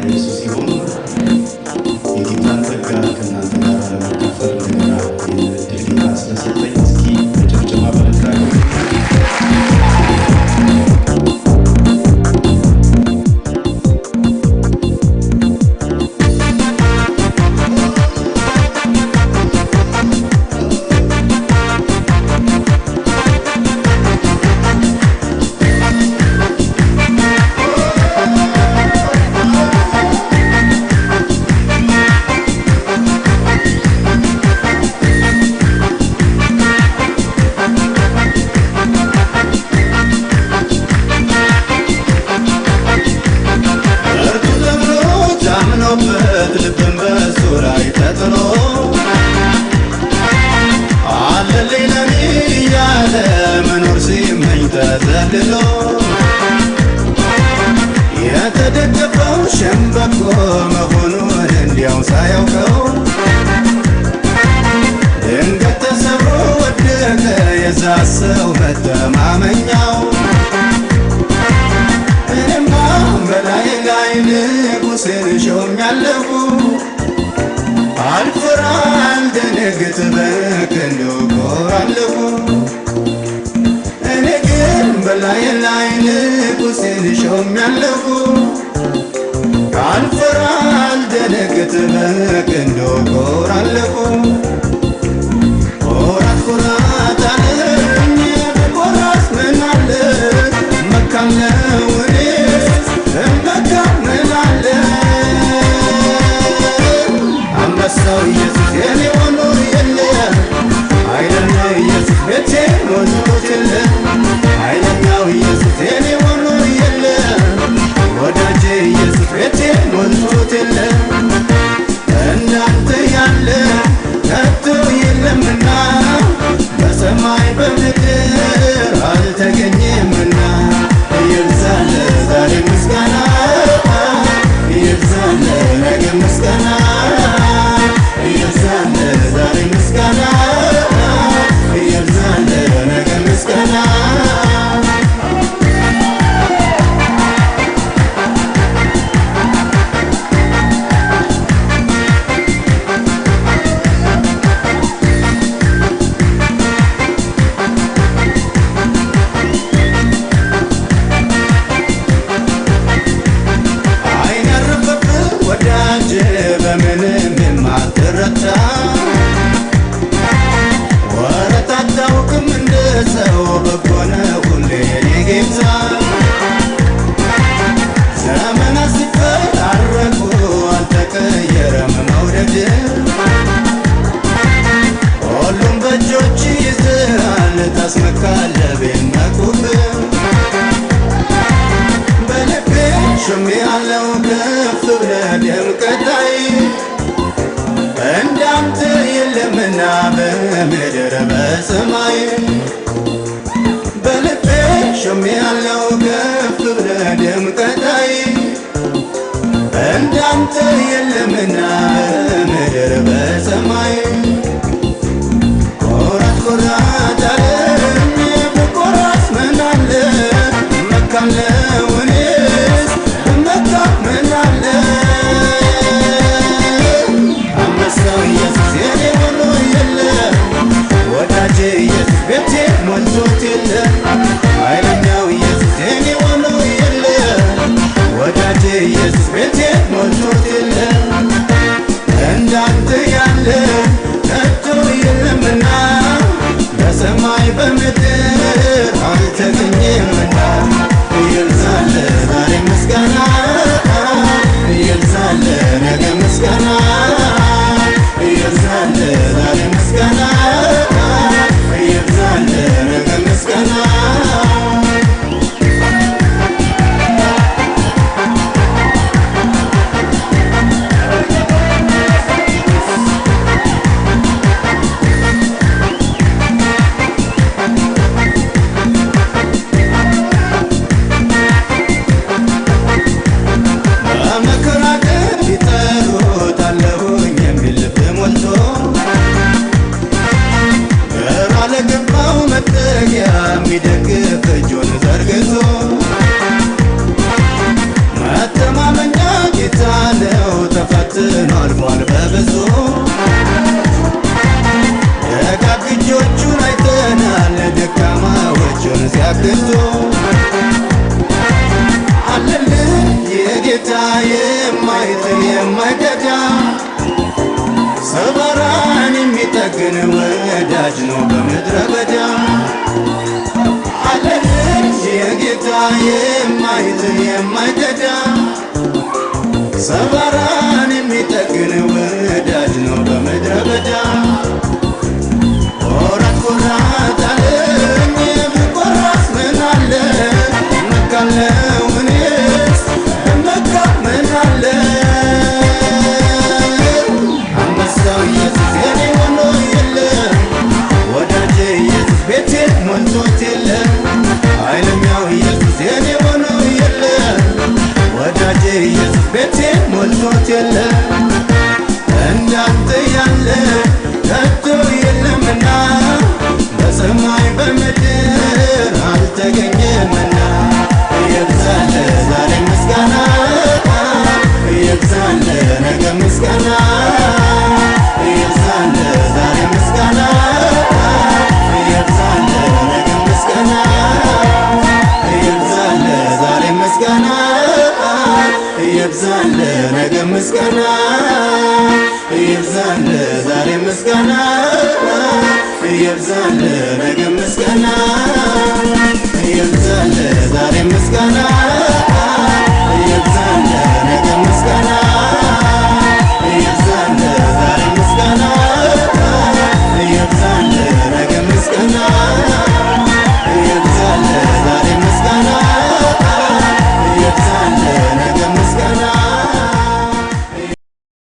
ኢየሱስ ይሁን። የጌታን ጸጋ ከእናንተ ጋር ለመካፈል እንደገና እድል ጌታ ስለሰጠኝ እስኪ በጭብጨባ በረታለሁ። የተደገፈው ሸምበቆ መሆኑን እንዲያው ሳያውቀው ድንገት ተሰብሮ ወደቀ የዛ ሰው መተማመኛው። እኔማ በላይ ላይ ንጉሴን ሾሜያለሁ፣ አልፈራ አልደነግጥ በክንዱ እኮራለሁ። እኔ ግን በላይ ላይ ንጉሴን ሾሜያለሁ፣ አልፈራ አልደነግጥ በክንዱ እኮራለሁ። ኮራት ኮራት አለኝ ብኮራስ ምን አለ እመካለሁ እኔስ እመካ ምን አለ። አንበሳው ኢየሱስ የኔ ሆኖ የለ ኃይለኛው ኢየሱስ ቤቴ ሞልቶት የለ ኃይለኛው ኢየሱስ የኔ ሆኖ የለ ወዳጄ ኢየሱስ ቤቴ ሞልቶት የለ። እንዳንተ ያለ ከቶ የለምና በሰማይ በምድር አልተገኘምና ይብዛል ዛሬ ምስጋና ይብዛል ነገ ምስጋና ይብዛል ዛሬ ምስጋና ይብዛል ነገ ምስጋና። በምንም የማትረታ ወረት አታውቅም እንደ ሰው በጎ ነህ ሁሌ የኔ ጌታ። ዘመናት ሲፈራረቁ አልተቀየረም መውደድ፣ ሁሉም በእጆች ይዘሃል ታስመካለህ ቢመኩብ። በልቤ ሾሜያለሁ ከፍ ብለህ ደምቀታይ እንዳንተ የለምና በምድር በሰማይ። በልቤ ሾሜያለሁ ከፍ ብለህ ደምቀታይ እንዳንተ የለምና በምድር በሰማይ። ኮራት ኮራት አለኝ ብኮራስ ምን አለ እመካለሁ እኔስ እመካ ምን አለ። አንበሳው ኢየሱስ የኔ ሆኖ የለ ወዳጄ ኢየሱስ ቤቴ ሞልቶት የለ ኃይለኛው ኢየሱስ የኔ ሆኖ የለ ወዳጄ ኢየሱስ ቤቴ ሞልቶት የለ። እንዳንተ ያለ ከቶ የለምና በሰማይ በምድር አልተገኘምና ይብዛል ዛሬ ምስጋና ይብዛል ነገ ምስጋና ይብዛል ዛሬ ምስጋና ይብዛል ነገ ምስጋና። የሚደግፍ እጁን ዘርግቶ መተማመኛ የጌታ ነው ተፈትኖ አልፏል በብዙ ደጋግ እጆቹን አይተናል ደካማዎቹን ሲያግዙ አለልን የጌታ የማይጥል የማይከዳ ሰባራን የሚጠግን ወዳጅ ነው በምድረ በዳ አለልን የጌታ የማይጥል የማይከዳ ሰባራን የሚጠግን ወዳጅ ነው በምድረ በዳ ቆራጥ ቆራጥ አለኝ ብቆራጥ ምን አለ እመካለሁ እኔስ እመካ ምን አለ አንበሳው ኢየሱስ የኔ ሆኖ የለም ወዳጄ ኢየሱስ ቤቴን ሞልቶት የለም ኃይለኛው ኢየሱስ የኔ ሆኖ የለም ወዳጄ ኢየሱስ ቤቴን ሞልቶት የለም እንዳንተ ያለ ከቶ የለምና በሰማይ በምድር አልተገኘምና ይብዛል ዛሬ ምስጋና ይብዛል ነገ ምስጋና ይብዛል ዛሬ ምስጋና ይብዛል ነገ ምስጋና ይብዛል ዛሬ ምስጋና ይብዛል ነገ ምስጋና ይብዛል ዛሬ ምስጋና ይብዛል ነገ ምስጋና